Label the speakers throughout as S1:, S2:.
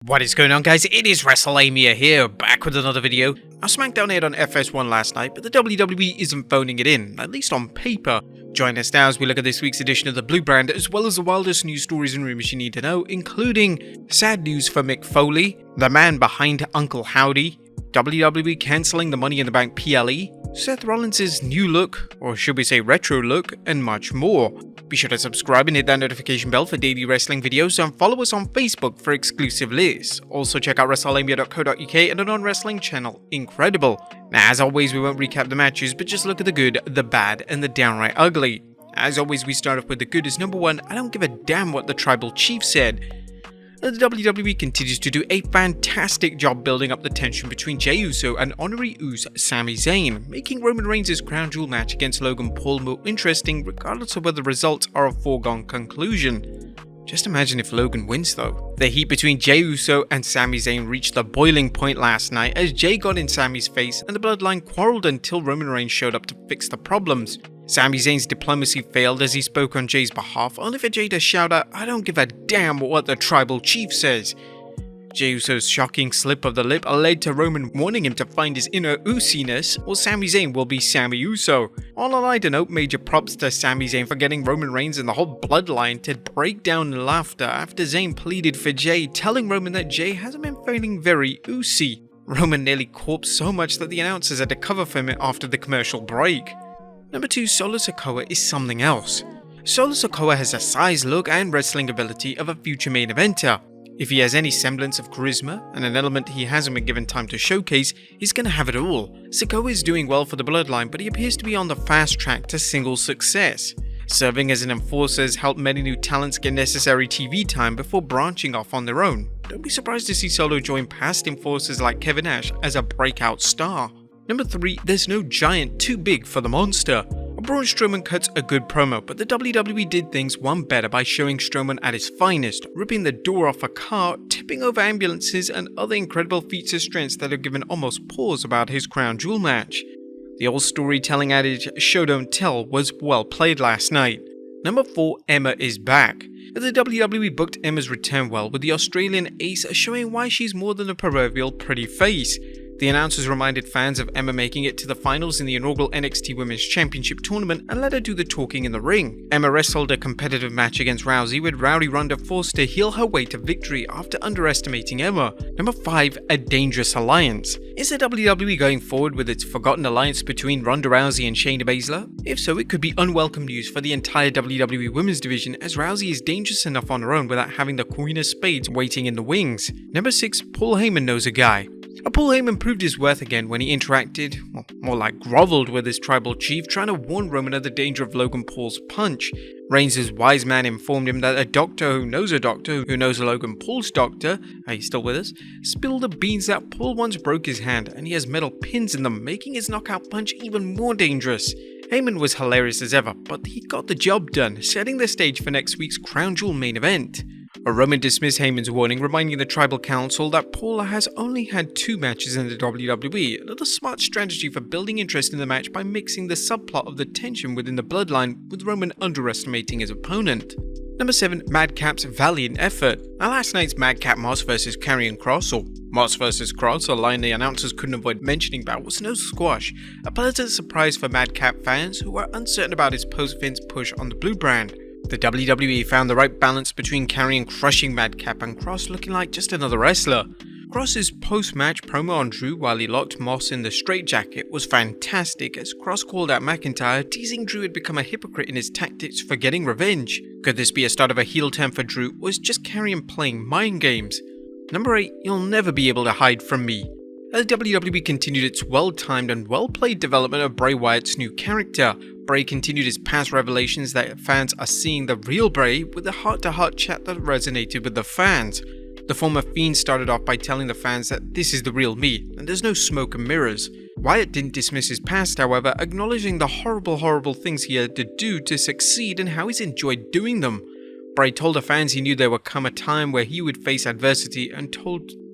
S1: What is going on, guys? It is Wrestlelamia here, back with another video. Our Smackdown aired on FS1 last night, but the WWE isn't phoning it in, at least on paper. Join us now as we look at this week's edition of the Blue Brand, as well as the wildest news stories and rumors you need to know, including sad news for Mick Foley, the man behind Uncle Howdy, WWE cancelling the Money in the Bank PLE, Seth Rollins' new look, or should we say retro look, and much more. Be sure to subscribe and hit that notification bell for daily wrestling videos, and follow us on Facebook for exclusive lists. Also check out Wrestlelamia.co.uk and a non-wrestling channel, Incredible. Now, as always, we won't recap the matches, but just look at the good, the bad, and the downright ugly. As always, we start off with the good as number one. I don't give a damn what the tribal chief said. The WWE continues to do a fantastic job building up the tension between Jey Uso and Honorary Uso Sami Zayn, making Roman Reigns' crown jewel match against Logan Paul more interesting regardless of whether the results are a foregone conclusion. Just imagine if Logan wins though. The heat between Jey Uso and Sami Zayn reached the boiling point last night as Jey got in Sami's face and the bloodline quarreled until Roman Reigns showed up to fix the problems. Sami Zayn's diplomacy failed as he spoke on Jey's behalf, only for Jey to shout out, "I don't give a damn what the tribal chief says." Jey Uso's shocking slip of the lip led to Roman warning him to find his inner Usiness, or Sami Zayn will be Sami Uso. On a lighter note, major props to Sami Zayn for getting Roman Reigns and the whole bloodline to break down in laughter after Zayn pleaded for Jey, telling Roman that Jey hasn't been feeling very Usy. Roman nearly corpsed so much that the announcers had to cover for him after the commercial break. Number 2, Solo Sikoa is something else. Solo Sikoa has the size, look, and wrestling ability of a future main eventer. If he has any semblance of charisma, and an element he hasn't been given time to showcase, he's gonna have it all. Sikoa is doing well for the bloodline, but he appears to be on the fast track to single success. Serving as an enforcer has helped many new talents get necessary TV time before branching off on their own. Don't be surprised to see Solo join past enforcers like Kevin Nash as a breakout star. Number 3, there's no giant too big for the monster. Braun Strowman cuts a good promo, but the WWE did things one better by showing Strowman at his finest, ripping the door off a car, tipping over ambulances, and other incredible feats of strength that have given almost pause about his crown jewel match. The old storytelling adage, show don't tell, was well played last night. Number 4, Emma is back. The WWE booked Emma's return well, with the Australian ace showing why she's more than a proverbial pretty face. The announcers reminded fans of Emma making it to the finals in the inaugural NXT Women's Championship tournament and let her do the talking in the ring. Emma wrestled a competitive match against Rousey, with Rowdy Ronda forced to heel her way to victory after underestimating Emma. Number 5, a dangerous alliance. Is the WWE going forward with its forgotten alliance between Ronda Rousey and Shayna Baszler? If so, it could be unwelcome news for the entire WWE Women's division, as Rousey is dangerous enough on her own without having the Queen of Spades waiting in the wings. Number 6, Paul Heyman knows a guy. Paul Heyman proved his worth again when he interacted, well, more like groveled with his tribal chief, trying to warn Roman of the danger of Logan Paul's punch. Reigns' wise man informed him that a doctor who knows a doctor who knows Logan Paul's doctor, are you still with us, spilled the beans that Paul once broke his hand and he has metal pins in them, making his knockout punch even more dangerous. Heyman was hilarious as ever, but he got the job done, setting the stage for next week's crown jewel main event. Roman dismissed Heyman's warning, reminding the tribal council that Paul has only had 2 matches in the WWE, another smart strategy for building interest in the match by mixing the subplot of the tension within the bloodline with Roman underestimating his opponent. Number 7, Madcap's valiant effort. Now, last night's Madcap Moss vs Karrion Kross, or Moss vs Kross, a line the announcers couldn't avoid mentioning about, was no squash, a pleasant surprise for Madcap fans who were uncertain about his post-Vince push on the Blue Brand. The WWE found the right balance between Karrion crushing Madcap and Kross looking like just another wrestler. Kross's post-match promo on Drew while he locked Moss in the straitjacket was fantastic, as Kross called out McIntyre, teasing Drew had become a hypocrite in his tactics for getting revenge. Could this be a start of a heel turn for Drew, or is just Karrion playing mind games? Number 8, you'll never be able to hide from me. As WWE continued its well-timed and well-played development of Bray Wyatt's new character, Bray continued his past revelations that fans are seeing the real Bray with a heart-to-heart chat that resonated with the fans. The former Fiend started off by telling the fans that this is the real me, and there's no smoke and mirrors. Wyatt didn't dismiss his past, however, acknowledging the horrible things he had to do to succeed and how he's enjoyed doing them. Bray told the fans he knew there would come a time where he would face adversity and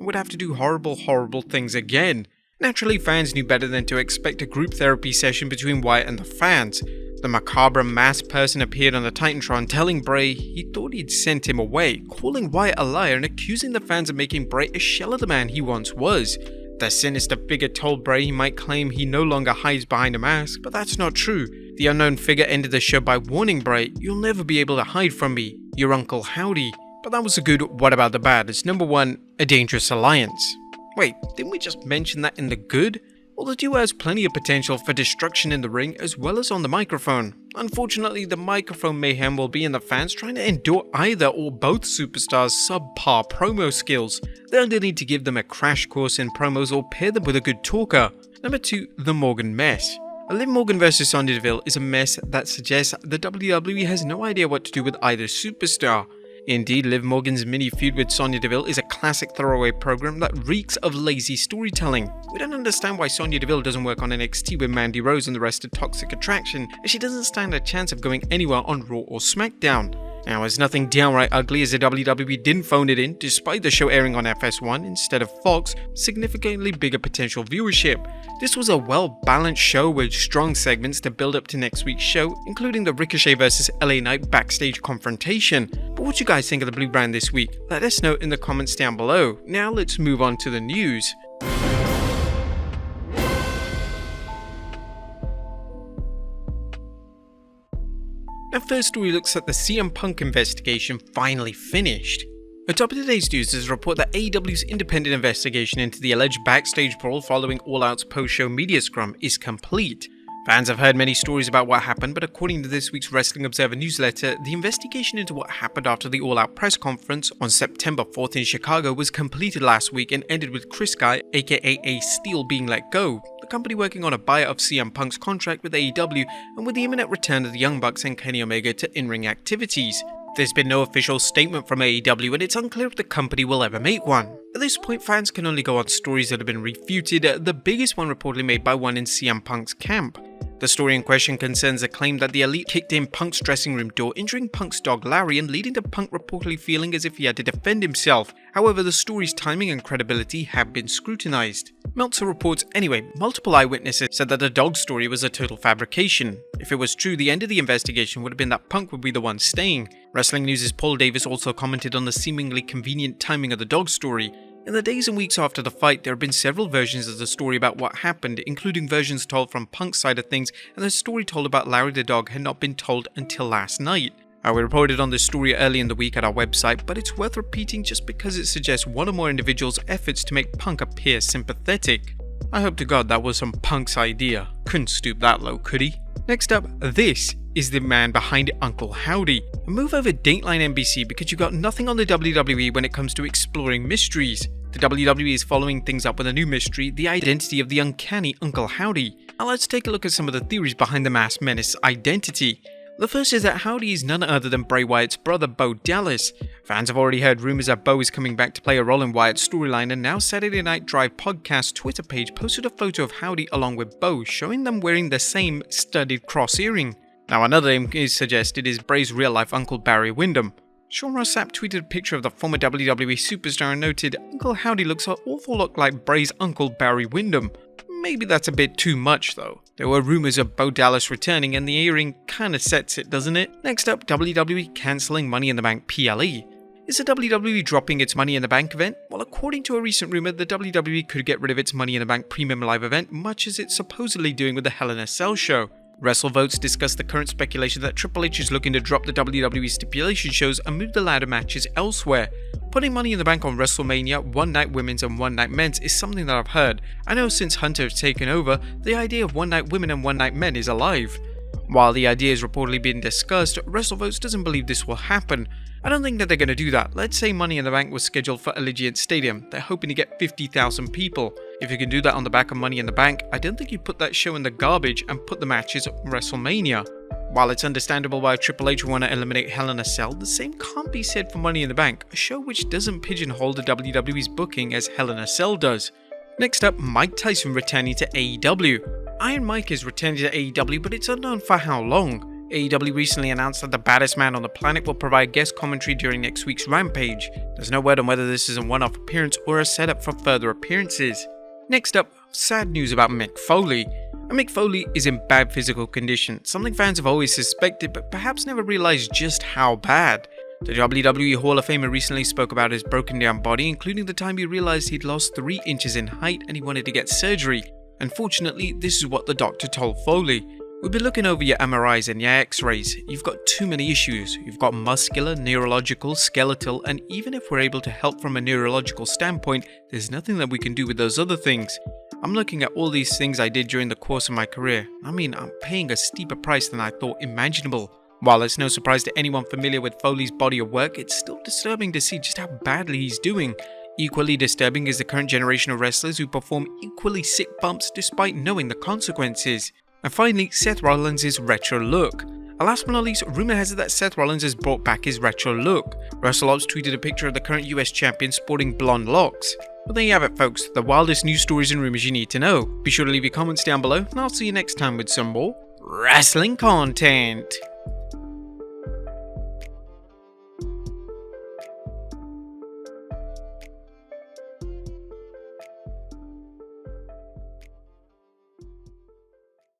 S1: would have to do horrible things again. Naturally, fans knew better than to expect a group therapy session between Wyatt and the fans. The macabre masked person appeared on the Titantron telling Bray he thought he'd sent him away, calling Wyatt a liar and accusing the fans of making Bray a shell of the man he once was. The sinister figure told Bray he might claim he no longer hides behind a mask, but that's not true. The unknown figure ended the show by warning Bray, "You'll never be able to hide from me, your Uncle Howdy." But that was a good what about the bad. It's number 1, a dangerous alliance. Wait, didn't we just mention that in the good? Well, the duo has plenty of potential for destruction in the ring as well as on the microphone. Unfortunately, the microphone mayhem will be in the fans trying to endure either or both superstars' subpar promo skills. They'll need to give them a crash course in promos or pair them with a good talker. Number 2, the Morgan mess. Liv Morgan vs Sonya Deville is a mess that suggests the WWE has no idea what to do with either superstar. Indeed, Liv Morgan's mini feud with Sonya Deville is a classic throwaway program that reeks of lazy storytelling. We don't understand why Sonya Deville doesn't work on NXT with Mandy Rose and the rest of Toxic Attraction, and she doesn't stand a chance of going anywhere on Raw or SmackDown. Now, it's nothing downright ugly as the WWE didn't phone it in, despite the show airing on FS1 instead of Fox, significantly bigger potential viewership. This was a well-balanced show with strong segments to build up to next week's show, including the Ricochet vs LA Knight backstage confrontation. But what you guys think of the Blue Brand this week? Let us know in the comments down below. Now let's move on to the news. Our first story looks at the CM Punk investigation finally finished. Atop of today's news is a report that AEW's independent investigation into the alleged backstage brawl following All Out's post-show media scrum is complete. Fans have heard many stories about what happened, but according to this week's Wrestling Observer newsletter, the investigation into what happened after the All Out press conference on September 4th in Chicago was completed last week and ended with Chris Guy, aka Ace Steel, being let go. The company working on a buyout of CM Punk's contract with AEW and with the imminent return of the Young Bucks and Kenny Omega to in-ring activities. There's been no official statement from AEW and it's unclear if the company will ever make one. At this point, fans can only go on stories that have been refuted, the biggest one reportedly made by one in CM Punk's camp. The story in question concerns a claim that the Elite kicked in Punk's dressing room door, injuring Punk's dog Larry and leading to Punk reportedly feeling as if he had to defend himself. However, the story's timing and credibility have been scrutinized. Meltzer reports anyway, multiple eyewitnesses said that the dog story was a total fabrication. If it was true, the end of the investigation would have been that Punk would be the one staying. Wrestling News' Paul Davis also commented on the seemingly convenient timing of the dog story. In the days and weeks after the fight, there have been several versions of the story about what happened, including versions told from Punk's side of things, and the story told about Larry the dog had not been told until last night. We reported on this story early in the week at our website, but it's worth repeating just because it suggests one or more individuals' efforts to make Punk appear sympathetic. I hope to God that was some Punk's idea. Couldn't stoop that low, could he? Next up, this is the man behind Uncle Howdy. A move over Dateline NBC because you got nothing on the WWE when it comes to exploring mysteries. The WWE is following things up with a new mystery, the identity of the uncanny Uncle Howdy. Now let's take a look at some of the theories behind the Masked Menace's identity. The first is that Howdy is none other than Bray Wyatt's brother Bo Dallas. Fans have already heard rumors that Bo is coming back to play a role in Wyatt's storyline, and now Saturday Night Drive podcast Twitter page posted a photo of Howdy along with Bo, showing them wearing the same studded cross earring. Now another name is suggested is Bray's real-life uncle Barry Windham. Sean Ross Sapp tweeted a picture of the former WWE superstar and noted, "Uncle Howdy looks an awful lot like Bray's uncle Barry Windham." Maybe that's a bit too much though. There were rumors of Bo Dallas returning and the earring kinda sets it, doesn't it? Next up, WWE cancelling Money in the Bank PLE. Is the WWE dropping its Money in the Bank event? Well, according to a recent rumor, the WWE could get rid of its Money in the Bank Premium Live event, much as it's supposedly doing with the Hell in a Cell show. WrestleVotes discussed the current speculation that Triple H is looking to drop the WWE stipulation shows and move the ladder matches elsewhere. Putting Money in the Bank on WrestleMania, One Night Women's and One Night Men's is something that I've heard. I know since Hunter has taken over, the idea of One Night Women and One Night Men is alive. While the idea is reportedly being discussed, WrestleVotes doesn't believe this will happen. I don't think that they're going to do that. Let's say Money in the Bank was scheduled for Allegiant Stadium. They're hoping to get 50,000 people. If you can do that on the back of Money in the Bank, I don't think you put that show in the garbage and put the matches on WrestleMania. While it's understandable why Triple H would want to eliminate Hell in a Cell, the same can't be said for Money in the Bank, a show which doesn't pigeonhole the WWE's booking as Hell in a Cell does. Next up, Mike Tyson returning to AEW. Iron Mike is returning to AEW, but it's unknown for how long. AEW recently announced that the baddest man on the planet will provide guest commentary during next week's Rampage. There's no word on whether this is a one-off appearance or a setup for further appearances. Next up, sad news about Mick Foley. and Mick Foley is in bad physical condition, something fans have always suspected but perhaps never realized just how bad. The WWE Hall of Famer recently spoke about his broken down body, including the time he realized he'd lost 3 inches in height and he wanted to get surgery. Unfortunately, this is what the doctor told Foley. "We've been looking over your MRIs and your X-rays. You've got too many issues. You've got muscular, neurological, skeletal, and even if we're able to help from a neurological standpoint, there's nothing that we can do with those other things. I'm looking at all these things I did during the course of my career. I'm paying a steeper price than I thought imaginable." While it's no surprise to anyone familiar with Foley's body of work, it's still disturbing to see just how badly he's doing. Equally disturbing is the current generation of wrestlers who perform equally sick bumps despite knowing the consequences. And finally, Seth Rollins' retro look. Last but not least, rumor has it that Seth Rollins has brought back his retro look. WrestleOps tweeted a picture of the current US champion sporting blonde locks. Well, there you have it, folks, the wildest news stories and rumors you need to know. Be sure to leave your comments down below, and I'll see you next time with some more wrestling content.